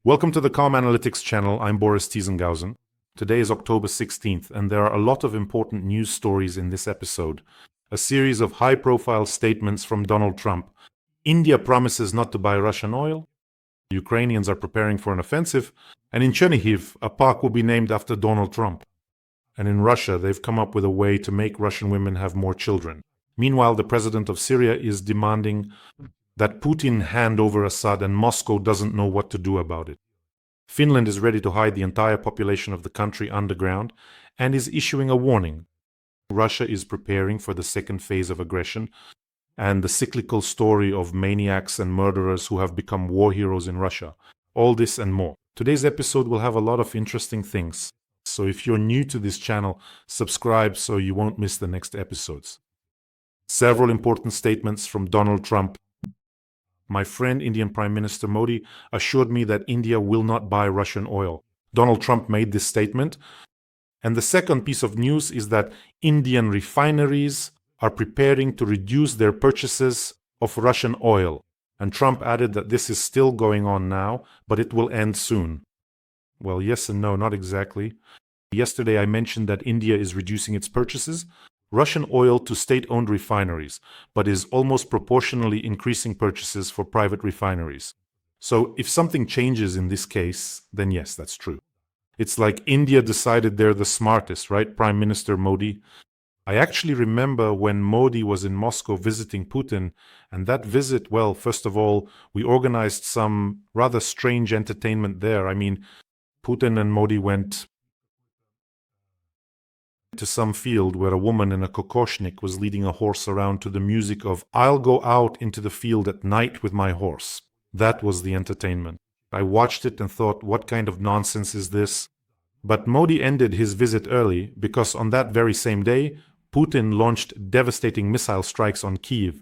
Welcome to the Calm Analytics channel. I'm Boris Tizengauzen. Today is October 16th, and there are a lot of important news stories in this episode. A series of high-profile statements from Donald Trump. India promises not to buy Russian oil. Ukrainians are preparing for an offensive. And in Chernihiv, a park will be named after Donald Trump. And in Russia, they've come up with a way to make Russian women have more children. Meanwhile, the president of Syria is demanding that Putin hand over Assad, and Moscow doesn't know what to do about it. Finland is ready to hide the entire population of the country underground and is issuing a warning. Russia is preparing for the second phase of aggression and the cyclical story of maniacs and murderers who have become war heroes in Russia. All this and more. Today's episode will have a lot of interesting things. So if you're new to this channel, subscribe so you won't miss the next episodes. Several important statements from Donald Trump. My friend, Indian Prime Minister Modi, assured me that India will not buy Russian oil. Donald Trump made this statement. And the second piece of news is that Indian refineries are preparing to reduce their purchases of Russian oil. And Trump added that this is still going on now, but it will end soon. Well, yes and no, not exactly. Yesterday I mentioned that India is reducing its purchases, Russian oil to state-owned refineries, but is almost proportionally increasing purchases for private refineries. So if something changes in this case, then yes, that's true. It's like India decided they're the smartest, right, Prime Minister Modi? I actually remember when Modi was in Moscow visiting Putin, and that visit, well, first of all, we organized some rather strange entertainment there. I mean, Putin and Modi went to some field where a woman in a kokoshnik was leading a horse around to the music of "I'll go out into the field at night with my horse." That was the entertainment. I watched it and thought, what kind of nonsense is this? But Modi ended his visit early because on that very same day, Putin launched devastating missile strikes on Kyiv.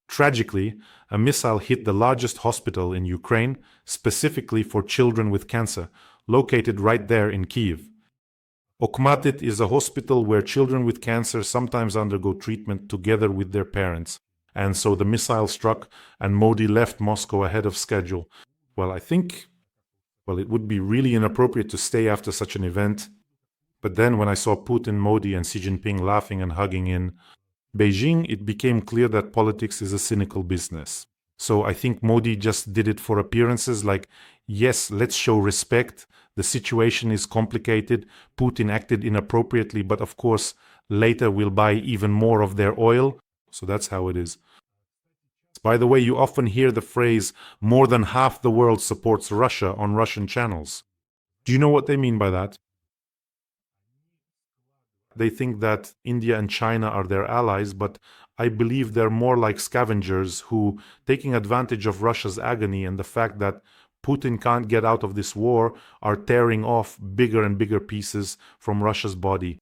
Tragically, a missile hit the largest hospital in Ukraine, specifically for children with cancer, located right there in Kyiv. Okmatit is a hospital where children with cancer sometimes undergo treatment together with their parents. And so the missile struck and Modi left Moscow ahead of schedule. Well, I think, it would be really inappropriate to stay after such an event. But then when I saw Putin, Modi and Xi Jinping laughing and hugging in Beijing, it became clear that politics is a cynical business. So I think Modi just did it for appearances, like, yes, let's show respect. The situation is complicated. Putin acted inappropriately, but of course, later we'll buy even more of their oil. So that's how it is. By the way, you often hear the phrase, more than half the world supports Russia on Russian channels. Do you know what they mean by that? They think that India and China are their allies, but I believe they're more like scavengers who, taking advantage of Russia's agony and the fact that Putin can't get out of this war, are tearing off bigger and bigger pieces from Russia's body.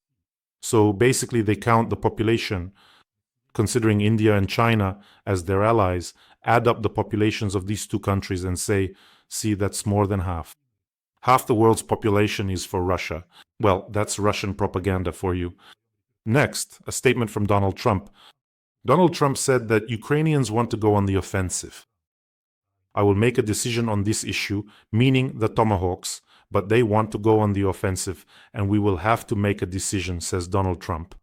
So basically they count the population, considering India and China as their allies, add up the populations of these two countries and say, see, that's more than half. Half the world's population is for Russia. Well, that's Russian propaganda for you. Next, a statement from Donald Trump. Donald Trump said that Ukrainians want to go on the offensive. I will make a decision on this issue, meaning the tomahawks, but they want to go on the offensive, and we will have to make a decision, says Donald Trump.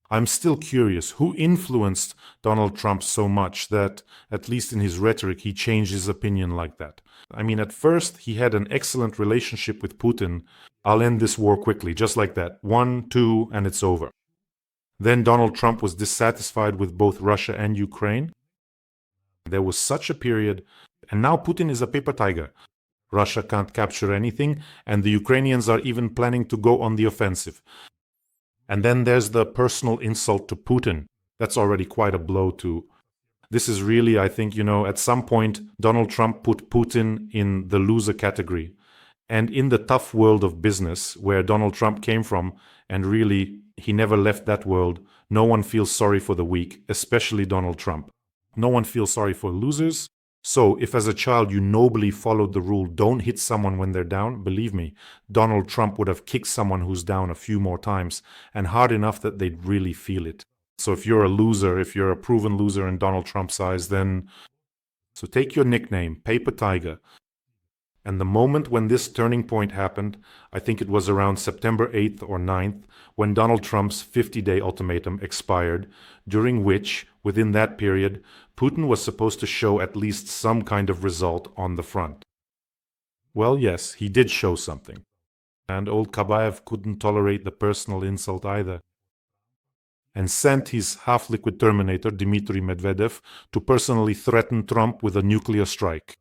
I'm still curious, who influenced Donald Trump so much that, at least in his rhetoric, he changed his opinion like that? I mean, at first, he had an excellent relationship with Putin. I'll end this war quickly, just like that. 1, 2, and it's over. Then Donald Trump was dissatisfied with both Russia and Ukraine. There was such a period, and now Putin is a paper tiger. Russia can't capture anything, and the Ukrainians are even planning to go on the offensive. And then there's the personal insult to Putin. That's already quite a blow to... This is really, I think, at some point, Donald Trump put Putin in the loser category. And in the tough world of business, where Donald Trump came from, and really, he never left that world, no one feels sorry for the weak, especially Donald Trump. No one feels sorry for losers. So if as a child you nobly followed the rule, don't hit someone when they're down, believe me, Donald Trump would have kicked someone who's down a few more times, and hard enough that they'd really feel it. So if you're a loser, if you're a proven loser in Donald Trump's eyes, then... So take your nickname, Paper Tiger. And the moment when this turning point happened, I think it was around September 8th or 9th, when Donald Trump's 50-day ultimatum expired, during which, within that period, Putin was supposed to show at least some kind of result on the front. Well, yes, he did show something. And old Kabaev couldn't tolerate the personal insult either, and sent his half-liquid Terminator, Dmitry Medvedev, to personally threaten Trump with a nuclear strike.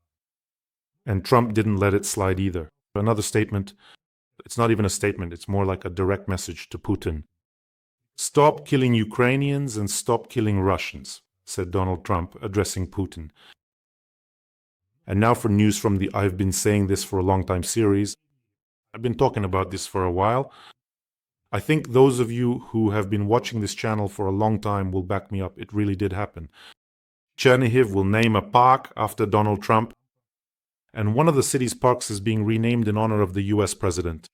And Trump didn't let it slide either. Another statement, it's not even a statement, it's more like a direct message to Putin. Stop killing Ukrainians and stop killing Russians, said Donald Trump, addressing Putin. And now for news from the I've been saying this for a long time series. I've been talking about this for a while. I think those of you who have been watching this channel for a long time will back me up. It really did happen. Chernihiv will name a park after Donald Trump, and one of the city's parks is being renamed in honor of the US president.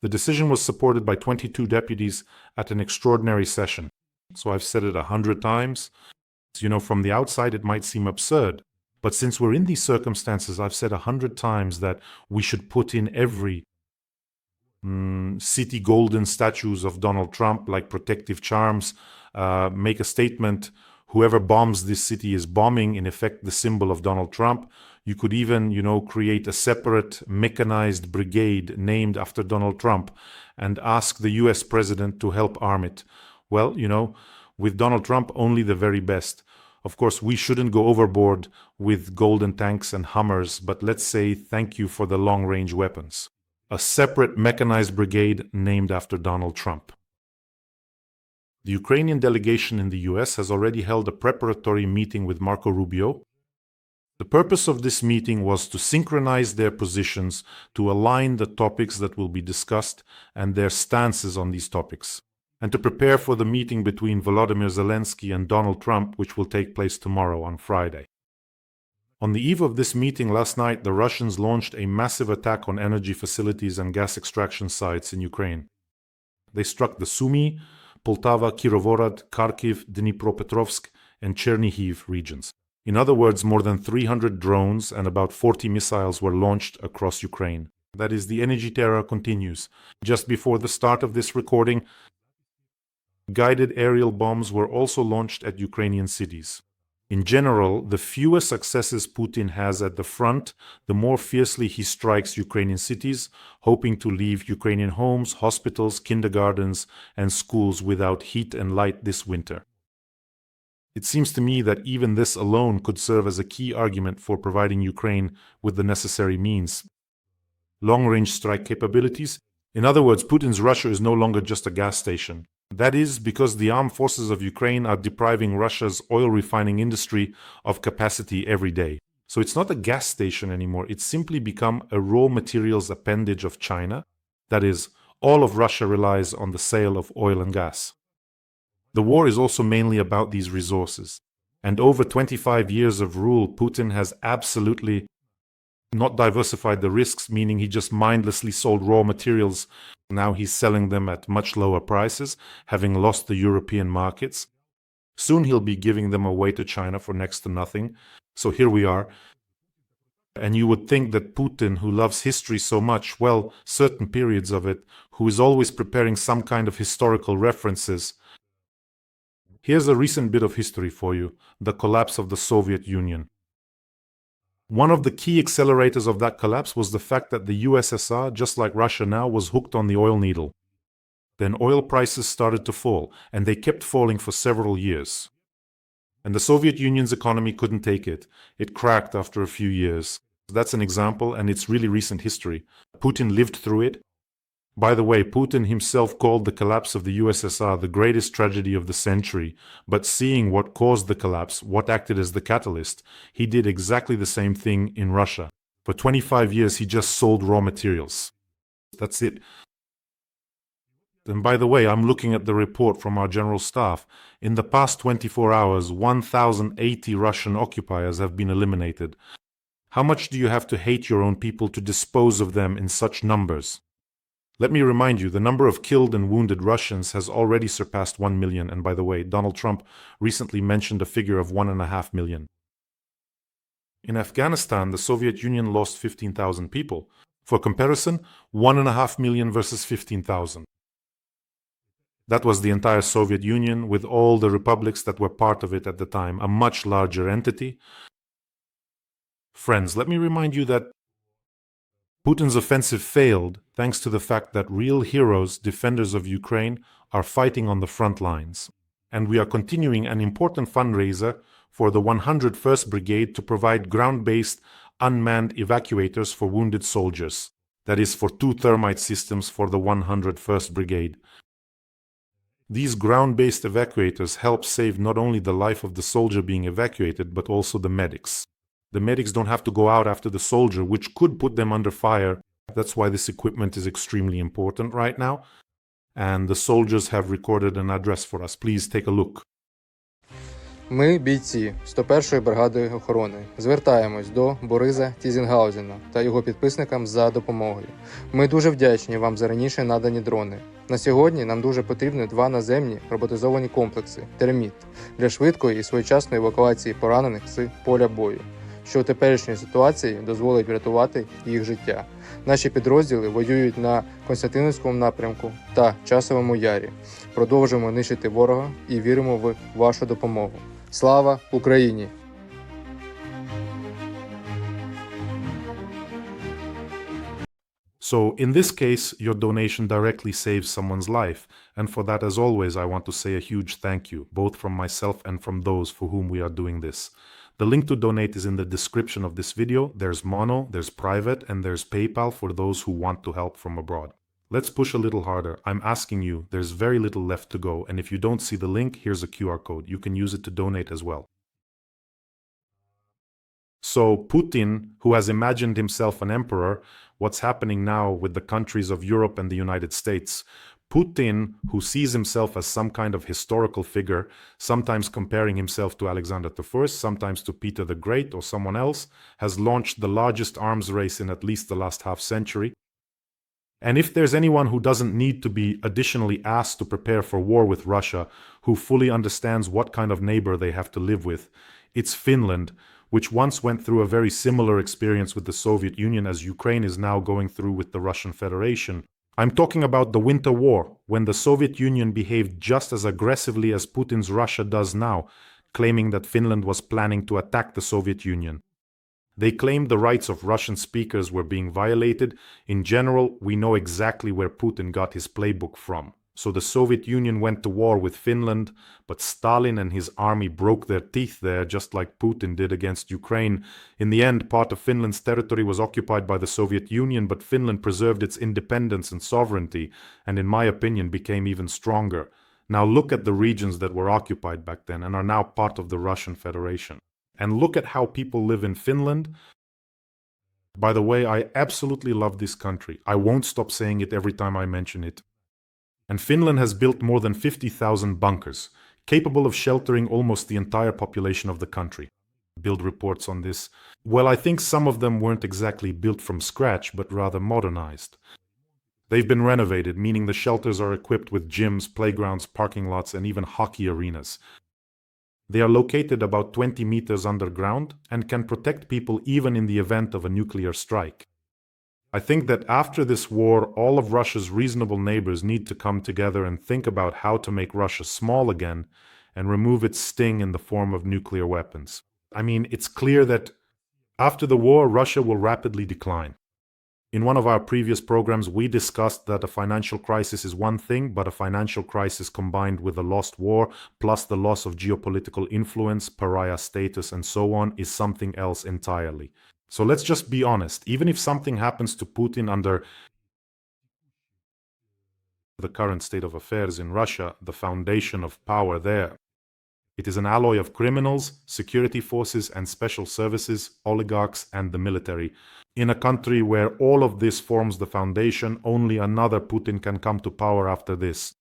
The decision was supported by 22 deputies at an extraordinary session. So I've said it 100 times. You know, from the outside it might seem absurd, but since we're in these circumstances, I've said 100 times that we should put in every city golden statues of Donald Trump like protective charms, make a statement, whoever bombs this city is bombing, in effect, the symbol of Donald Trump. You could even, create a separate mechanized brigade named after Donald Trump and ask the US president to help arm it. Well, with Donald Trump, only the very best. Of course, we shouldn't go overboard with golden tanks and Hummers, but let's say thank you for the long-range weapons. A separate mechanized brigade named after Donald Trump. The Ukrainian delegation in the US has already held a preparatory meeting with Marco Rubio. The purpose of this meeting was to synchronize their positions, to align the topics that will be discussed and their stances on these topics, and to prepare for the meeting between Volodymyr Zelensky and Donald Trump, which will take place tomorrow on Friday. On the eve of this meeting last night, the Russians launched a massive attack on energy facilities and gas extraction sites in Ukraine. They struck the Sumy, Poltava, Kirovorad, Kharkiv, Dnipropetrovsk, and Chernihiv regions. In other words, more than 300 drones and about 40 missiles were launched across Ukraine. That is, the energy terror continues. Just before the start of this recording, guided aerial bombs were also launched at Ukrainian cities. In general, the fewer successes Putin has at the front, the more fiercely he strikes Ukrainian cities, hoping to leave Ukrainian homes, hospitals, kindergartens, and schools without heat and light this winter. It seems to me that even this alone could serve as a key argument for providing Ukraine with the necessary means. Long-range strike capabilities. In other words, Putin's Russia is no longer just a gas station. That is because the armed forces of Ukraine are depriving Russia's oil refining industry of capacity every day. So it's not a gas station anymore. It's simply become a raw materials appendage of China. That is, all of Russia relies on the sale of oil and gas. The war is also mainly about these resources. And over 25 years of rule, Putin has absolutely not diversified the risks, meaning he just mindlessly sold raw materials. Now he's selling them at much lower prices, having lost the European markets. Soon he'll be giving them away to China for next to nothing. So here we are. And you would think that Putin, who loves history so much, well, certain periods of it, who is always preparing some kind of historical references. Here's a recent bit of history for you, the collapse of the Soviet Union. One of the key accelerators of that collapse was the fact that the USSR, just like Russia now, was hooked on the oil needle. Then oil prices started to fall, and they kept falling for several years. And the Soviet Union's economy couldn't take it. It cracked after a few years. That's an example, and it's really recent history. Putin lived through it. By the way, Putin himself called the collapse of the USSR the greatest tragedy of the century, but seeing what caused the collapse, what acted as the catalyst, he did exactly the same thing in Russia. For 25 years, he just sold raw materials. That's it. And by the way, I'm looking at the report from our general staff. In the past 24 hours, 1,080 Russian occupiers have been eliminated. How much do you have to hate your own people to dispose of them in such numbers? Let me remind you, the number of killed and wounded Russians has already surpassed 1 million. And by the way, Donald Trump recently mentioned a figure of 1.5 million. In Afghanistan, the Soviet Union lost 15,000 people. For comparison, 1.5 million versus 15,000. That was the entire Soviet Union with all the republics that were part of it at the time, a much larger entity. Friends, let me remind you that Putin's offensive failed thanks to the fact that real heroes, defenders of Ukraine, are fighting on the front lines. And we are continuing an important fundraiser for the 101st Brigade to provide ground-based unmanned evacuators for wounded soldiers. That is, for 2 thermite systems for the 101st Brigade. These ground-based evacuators help save not only the life of the soldier being evacuated, but also the medics. The medics don't have to go out after the soldier, which could put them under fire. That's why this equipment is extremely important right now. And the soldiers have recorded an address for us. Please take a look. Ми, бійці 101-ї бригади охорони, звертаємось до Бориса Тізенгаузена та його підписникам за допомогою. Ми дуже вдячні вам за раніше надані дрони. На сьогодні нам дуже потрібні 2 наземні роботизовані комплекси «Терміт» для швидкої і своєчасної евакуації поранених з поля бою, що у теперішній ситуації дозволить врятувати їх життя. Наші підрозділи воюють на Константинівському напрямку та Часовому Ярі. Продовжуємо нищити ворога і віримо в вашу допомогу. Слава Україні! So, in this case, your donation directly saves someone's life, and for that, as always, I want to say a huge thank you, both from myself and from those for whom we are doing this. The link to donate is in the description of this video. There's Mono, there's Private, and there's PayPal for those who want to help from abroad. Let's push a little harder. I'm asking you, there's very little left to go, and if you don't see the link, here's a QR code. You can use it to donate as well. So Putin, who has imagined himself an emperor, what's happening now with the countries of Europe and the United States? Putin, who sees himself as some kind of historical figure, sometimes comparing himself to Alexander I, sometimes to Peter the Great or someone else, has launched the largest arms race in at least the last half century. And if there's anyone who doesn't need to be additionally asked to prepare for war with Russia, who fully understands what kind of neighbor they have to live with, it's Finland, which once went through a very similar experience with the Soviet Union as Ukraine is now going through with the Russian Federation. I'm talking about the Winter War, when the Soviet Union behaved just as aggressively as Putin's Russia does now, claiming that Finland was planning to attack the Soviet Union. They claimed the rights of Russian speakers were being violated. In general, we know exactly where Putin got his playbook from. So the Soviet Union went to war with Finland, but Stalin and his army broke their teeth there, just like Putin did against Ukraine. In the end, part of Finland's territory was occupied by the Soviet Union, but Finland preserved its independence and sovereignty, and in my opinion became even stronger. Now look at the regions that were occupied back then and are now part of the Russian Federation. And look at how people live in Finland. By the way, I absolutely love this country. I won't stop saying it every time I mention it. And Finland has built more than 50,000 bunkers, capable of sheltering almost the entire population of the country. Bild reports on this. Well, I think some of them weren't exactly built from scratch, but rather modernized. They've been renovated, meaning the shelters are equipped with gyms, playgrounds, parking lots, and even hockey arenas. They are located about 20 meters underground and can protect people even in the event of a nuclear strike. I think that after this war, all of Russia's reasonable neighbors need to come together and think about how to make Russia small again and remove its sting in the form of nuclear weapons. I mean, it's clear that after the war, Russia will rapidly decline. In one of our previous programs, we discussed that a financial crisis is one thing, but a financial crisis combined with a lost war, plus the loss of geopolitical influence, pariah status, and so on, is something else entirely. So let's just be honest. Even if something happens to Putin under the current state of affairs in Russia, the foundation of power there, it is an alloy of criminals, security forces and special services, oligarchs and the military. In a country where all of this forms the foundation, only another Putin can come to power after this.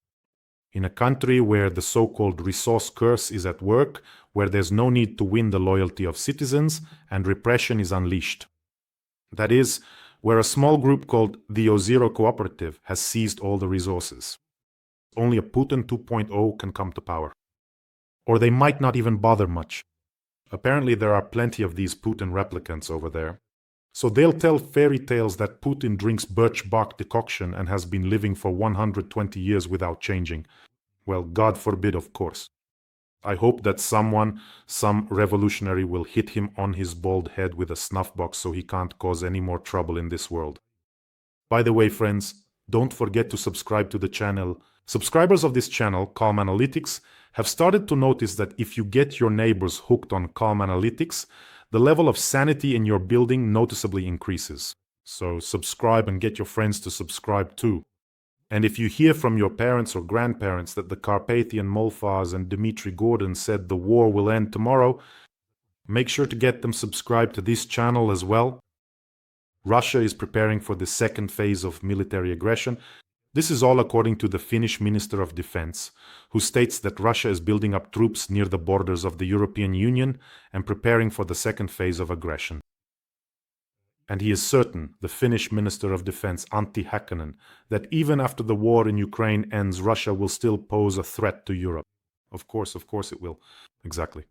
In a country where the so-called resource curse is at work, where there's no need to win the loyalty of citizens, and repression is unleashed. That is, where a small group called the O0 Cooperative has seized all the resources. Only a Putin 2.0 can come to power. Or they might not even bother much. Apparently there are plenty of these Putin replicants over there. So they'll tell fairy tales that Putin drinks birch bark decoction and has been living for 120 years without changing. Well, God forbid, of course. I hope that some revolutionary will hit him on his bald head with a snuff box so he can't cause any more trouble in this world. By the way, friends, don't forget to subscribe to the channel. Subscribers of this channel, Calm Analytics, have started to notice that if you get your neighbors hooked on Calm Analytics, the level of sanity in your building noticeably increases. So subscribe and get your friends to subscribe too. And if you hear from your parents or grandparents that the Carpathian Molfars and Dmitry Gordon said the war will end tomorrow, make sure to get them subscribed to this channel as well. Russia is preparing for the second phase of military aggression. This is all according to the Finnish Minister of Defense, who states that Russia is building up troops near the borders of the European Union and preparing for the second phase of aggression. And he is certain, the Finnish Minister of Defense, Antti Häkkänen, that even after the war in Ukraine ends, Russia will still pose a threat to Europe. Of course it will. Exactly.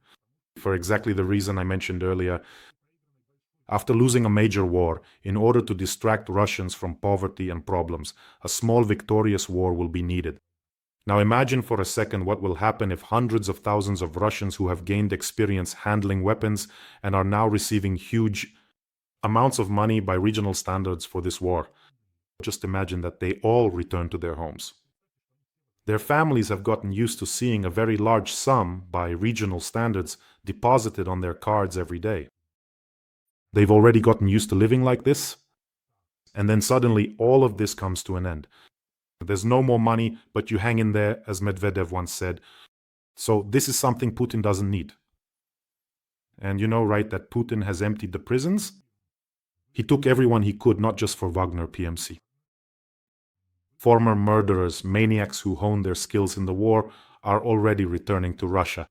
For exactly the reason I mentioned earlier. After losing a major war, in order to distract Russians from poverty and problems, a small victorious war will be needed. Now imagine for a second what will happen if hundreds of thousands of Russians who have gained experience handling weapons and are now receiving huge amounts of money by regional standards for this war. Just imagine that they all return to their homes. Their families have gotten used to seeing a very large sum, by regional standards, deposited on their cards every day. They've already gotten used to living like this, and then suddenly all of this comes to an end. There's no more money, but you hang in there, as Medvedev once said. So this is something Putin doesn't need. And you know, right, that Putin has emptied the prisons? He took everyone he could, not just for Wagner PMC. Former murderers, maniacs who honed their skills in the war, are already returning to Russia.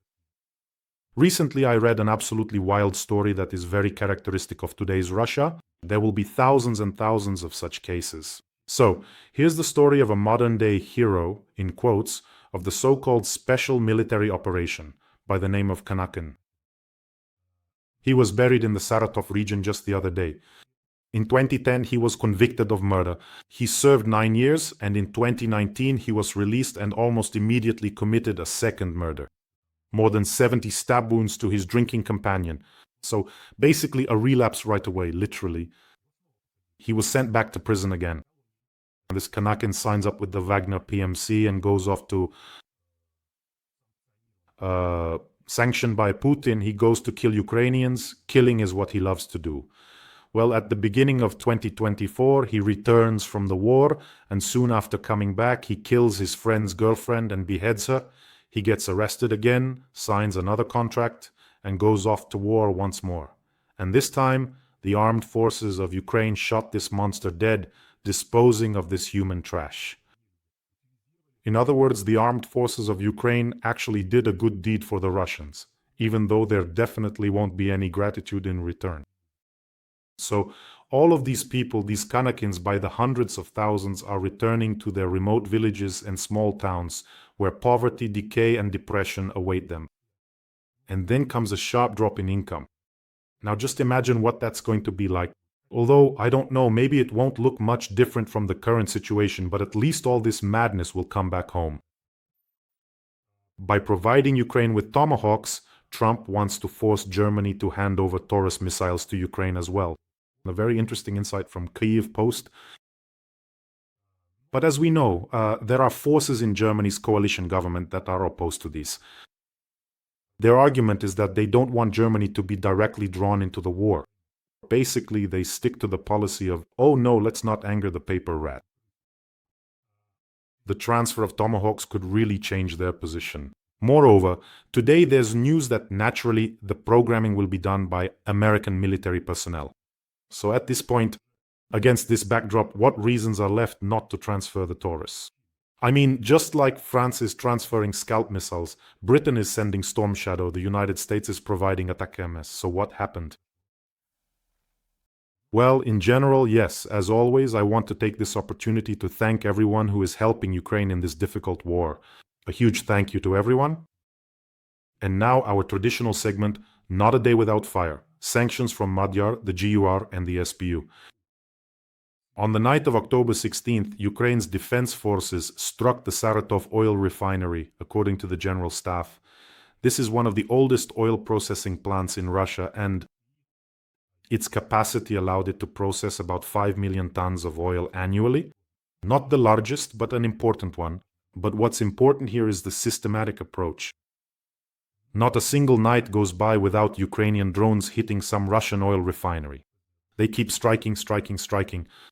Recently, I read an absolutely wild story that is very characteristic of today's Russia. There will be thousands and thousands of such cases. So, here's the story of a modern-day hero, in quotes, of the so-called special military operation, by the name of Kanakin. He was buried in the Saratov region just the other day. In 2010, he was convicted of murder. He served 9 years, and in 2019, he was released and almost immediately committed a second murder. More than 70 stab wounds to his drinking companion. So basically a relapse right away, literally. He was sent back to prison again. This Kanakin signs up with the Wagner PMC and goes off to, sanctioned by Putin, he goes to kill Ukrainians. Killing is what he loves to do. Well, at the beginning of 2024, he returns from the war, and soon after coming back, he kills his friend's girlfriend and beheads her. He gets arrested again, signs another contract, and goes off to war once more. And this time, the armed forces of Ukraine shot this monster dead, disposing of this human trash. In other words, the armed forces of Ukraine actually did a good deed for the Russians, even though there definitely won't be any gratitude in return. So, all of these people, these Kanakins by the hundreds of thousands, are returning to their remote villages and small towns, where poverty, decay, and depression await them. And then comes a sharp drop in income. Now just imagine what that's going to be like. Although, I don't know, maybe it won't look much different from the current situation, but at least all this madness will come back home. By providing Ukraine with tomahawks, Trump wants to force Germany to hand over Taurus missiles to Ukraine as well. A very interesting insight from Kyiv Post. But as we know, there are forces in Germany's coalition government that are opposed to this. Their argument is that they don't want Germany to be directly drawn into the war. Basically, they stick to the policy of, oh no, let's not anger the paper rat. The transfer of tomahawks could really change their position. Moreover, today there's news that naturally the programming will be done by American military personnel. So at this point, against this backdrop, what reasons are left not to transfer the Taurus? I mean, just like France is transferring Scalp missiles, Britain is sending Storm Shadow, the United States is providing ATACMS. So what happened? Well, in general, yes. As always, I want to take this opportunity to thank everyone who is helping Ukraine in this difficult war. A huge thank you to everyone. And now our traditional segment, Not a day without fire. Sanctions from Magyar, the GUR, and the SPU. On the night of October 16th, Ukraine's defense forces struck the Saratov oil refinery, according to the General Staff. This is one of the oldest oil processing plants in Russia, and its capacity allowed it to process about 5 million tons of oil annually. Not the largest, but an important one. But what's important here is the systematic approach. Not a single night goes by without Ukrainian drones hitting some Russian oil refinery. They keep striking,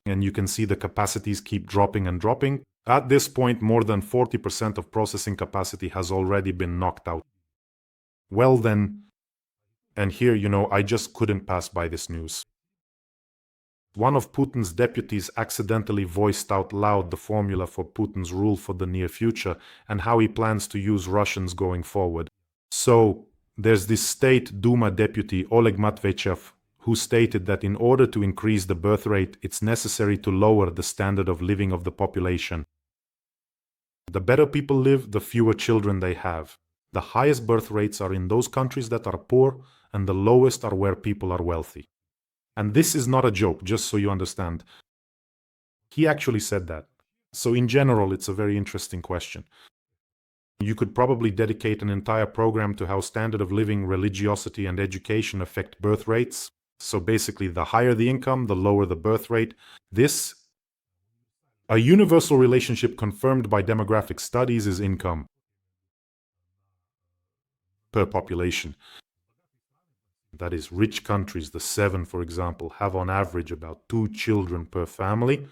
and you can see the capacities keep dropping and dropping. At this point, more than 40% of processing capacity has already been knocked out. Well then, and here, I just couldn't pass by this news. One of Putin's deputies accidentally voiced out loud the formula for Putin's rule for the near future and how he plans to use Russians going forward. So, there's this State Duma deputy, Oleg Matveyev, who stated that in order to increase the birth rate, it's necessary to lower the standard of living of the population. The better people live, the fewer children they have. The highest birth rates are in those countries that are poor, and the lowest are where people are wealthy. And this is not a joke, just so you understand. He actually said that. So in general, it's a very interesting question. You could probably dedicate an entire program to how standard of living, religiosity, and education affect birth rates. So basically, the higher the income, the lower the birth rate. This, a universal relationship confirmed by demographic studies, is income per population. That is, rich countries, the 7, for example, have on average about 2 children per family.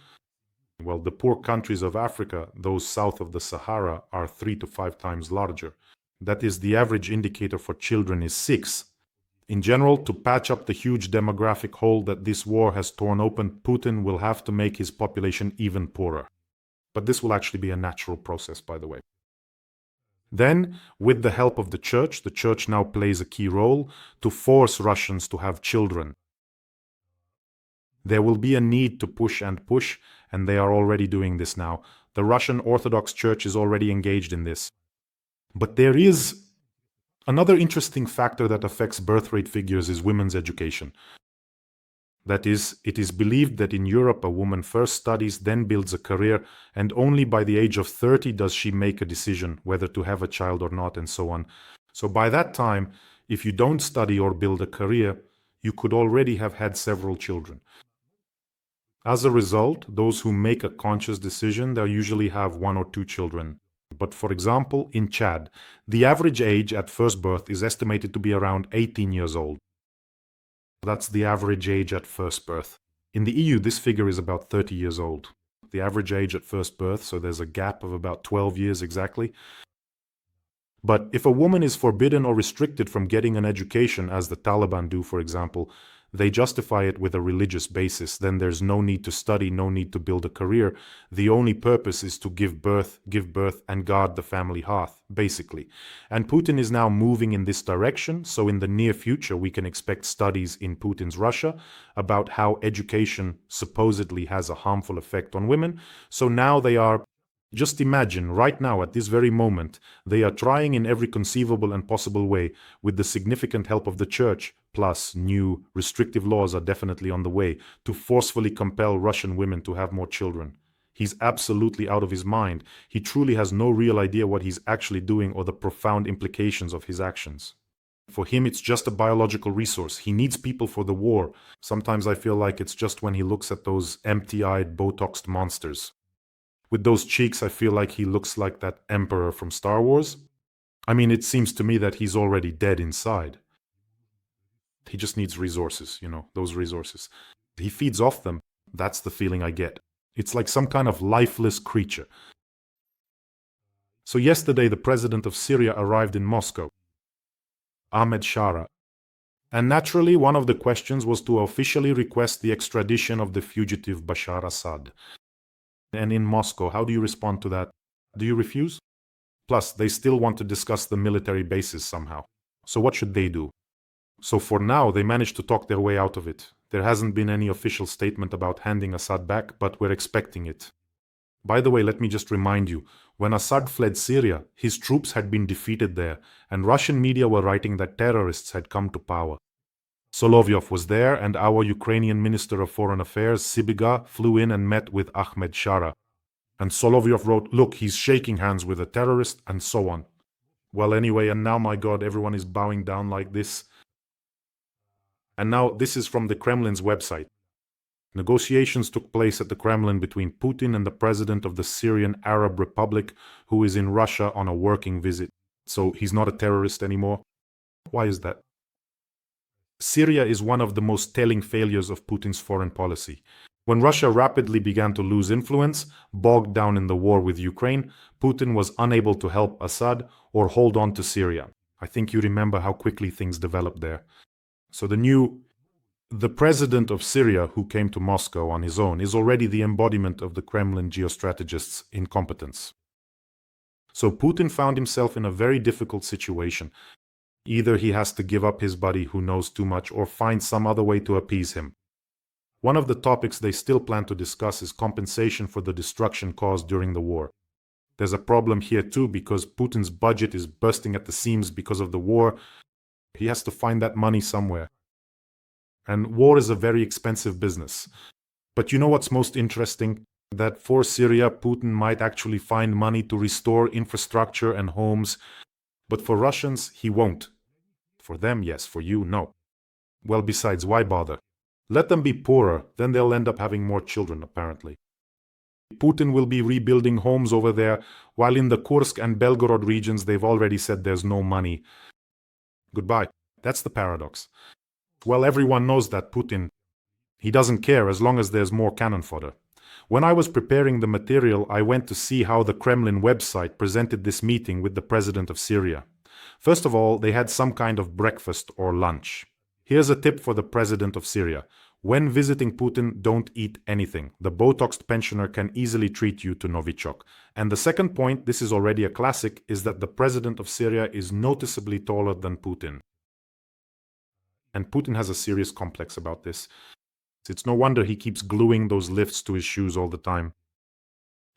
Well, the poor countries of Africa, those south of the Sahara, are 3 to 5 times larger. That is, the average indicator for children is 6. In general, to patch up the huge demographic hole that this war has torn open, Putin will have to make his population even poorer. But this will actually be a natural process, by the way. Then, with the help of the church now plays a key role to force Russians to have children. There will be a need to push, and they are already doing this now. The Russian Orthodox Church is already engaged in this. But there is another interesting factor that affects birth rate figures is women's education. That is, it is believed that in Europe a woman first studies, then builds a career, and only by the age of 30 does she make a decision whether to have a child or not, and so on. So by that time, if you don't study or build a career, you could already have had several children. As a result, those who make a conscious decision, they usually have 1 or 2 children. But for example, in Chad, the average age at first birth is estimated to be around 18 years old. That's the average age at first birth. In the EU, this figure is about 30 years old. The average age at first birth, so there's a gap of about 12 years exactly. But if a woman is forbidden or restricted from getting an education, as the Taliban do, for example, they justify it with a religious basis. Then there's no need to study, no need to build a career. The only purpose is to give birth, and guard the family hearth, basically. And Putin is now moving in this direction, so in the near future we can expect studies in Putin's Russia about how education supposedly has a harmful effect on women. So now they are, just imagine, right now, at this very moment, they are trying in every conceivable and possible way, with the significant help of the church, plus new restrictive laws are definitely on the way, to forcefully compel Russian women to have more children. He's absolutely out of his mind. He truly has no real idea what he's actually doing or the profound implications of his actions. For him, it's just a biological resource. He needs people for the war. Sometimes I feel like it's just when he looks at those empty-eyed, Botoxed monsters. With those cheeks, I feel like he looks like that emperor from Star Wars. I mean, it seems to me that he's already dead inside. He just needs resources, those resources. He feeds off them. That's the feeling I get. It's like some kind of lifeless creature. So yesterday, the president of Syria arrived in Moscow, Ahmed Shara. And naturally, one of the questions was to officially request the extradition of the fugitive Bashar Assad. And in Moscow, how do you respond to that? Do you refuse? Plus, they still want to discuss the military bases somehow. So what should they do? So for now, they managed to talk their way out of it. There hasn't been any official statement about handing Assad back, but we're expecting it. By the way, let me just remind you, when Assad fled Syria, his troops had been defeated there, and Russian media were writing that terrorists had come to power. Solovyov was there, and our Ukrainian Minister of Foreign Affairs, Sybiga, flew in and met with Ahmed Shara. And Solovyov wrote, look, he's shaking hands with a terrorist, and so on. Well, anyway, and now, my God, everyone is bowing down like this. And now, this is from the Kremlin's website. Negotiations took place at the Kremlin between Putin and the president of the Syrian Arab Republic, who is in Russia on a working visit. So he's not a terrorist anymore. Why is that? Syria is one of the most telling failures of Putin's foreign policy. When Russia rapidly began to lose influence, bogged down in the war with Ukraine, Putin was unable to help Assad or hold on to Syria. I think you remember how quickly things developed there. So the president of Syria, who came to Moscow on his own, is already the embodiment of the Kremlin geostrategists' incompetence. So Putin found himself in a very difficult situation. Either he has to give up his buddy who knows too much or find some other way to appease him. One of the topics they still plan to discuss is compensation for the destruction caused during the war. There's a problem here too because Putin's budget is bursting at the seams because of the war. He has to find that money somewhere. And war is a very expensive business. But you know what's most interesting? That for Syria, Putin might actually find money to restore infrastructure and homes. But for Russians, he won't. For them, yes. For you, no. Well, besides, why bother? Let them be poorer, then they'll end up having more children, apparently. Putin will be rebuilding homes over there, while in the Kursk and Belgorod regions they've already said there's no money. Goodbye. That's the paradox. Well, everyone knows that Putin, he doesn't care as long as there's more cannon fodder. When I was preparing the material, I went to see how the Kremlin website presented this meeting with the president of Syria. First of all, they had some kind of breakfast or lunch. Here's a tip for the president of Syria. When visiting Putin, don't eat anything. The Botoxed pensioner can easily treat you to Novichok. And the second point, this is already a classic, is that the president of Syria is noticeably taller than Putin. And Putin has a serious complex about this. It's no wonder he keeps gluing those lifts to his shoes all the time.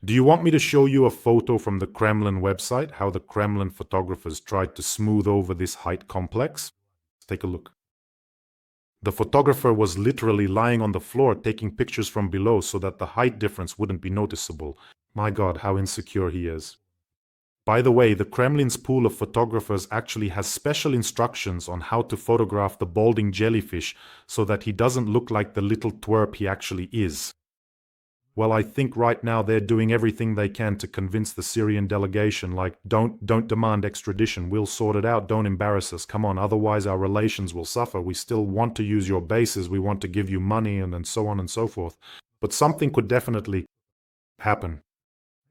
Do you want me to show you a photo from the Kremlin website, how the Kremlin photographers tried to smooth over this height complex? Let's take a look. The photographer was literally lying on the floor taking pictures from below so that the height difference wouldn't be noticeable. My God, how insecure he is. By the way, the Kremlin's pool of photographers actually has special instructions on how to photograph the balding jellyfish so that he doesn't look like the little twerp he actually is. Well, I think right now they're doing everything they can to convince the Syrian delegation, like, don't demand extradition, we'll sort it out, don't embarrass us, come on, otherwise our relations will suffer, we still want to use your bases, we want to give you money, and so on and so forth. But something could definitely happen.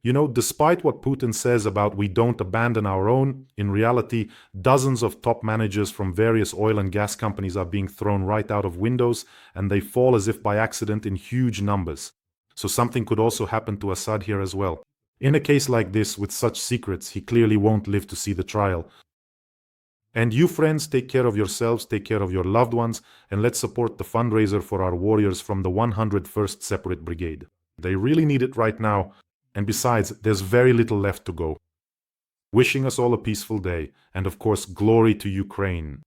You know, despite what Putin says about we don't abandon our own, in reality, dozens of top managers from various oil and gas companies are being thrown right out of windows, and they fall as if by accident in huge numbers. So something could also happen to Assad here as well. In a case like this, with such secrets, he clearly won't live to see the trial. And you friends, take care of yourselves, take care of your loved ones, and let's support the fundraiser for our warriors from the 101st Separate Brigade. They really need it right now, and besides, there's very little left to go. Wishing us all a peaceful day, and of course, glory to Ukraine.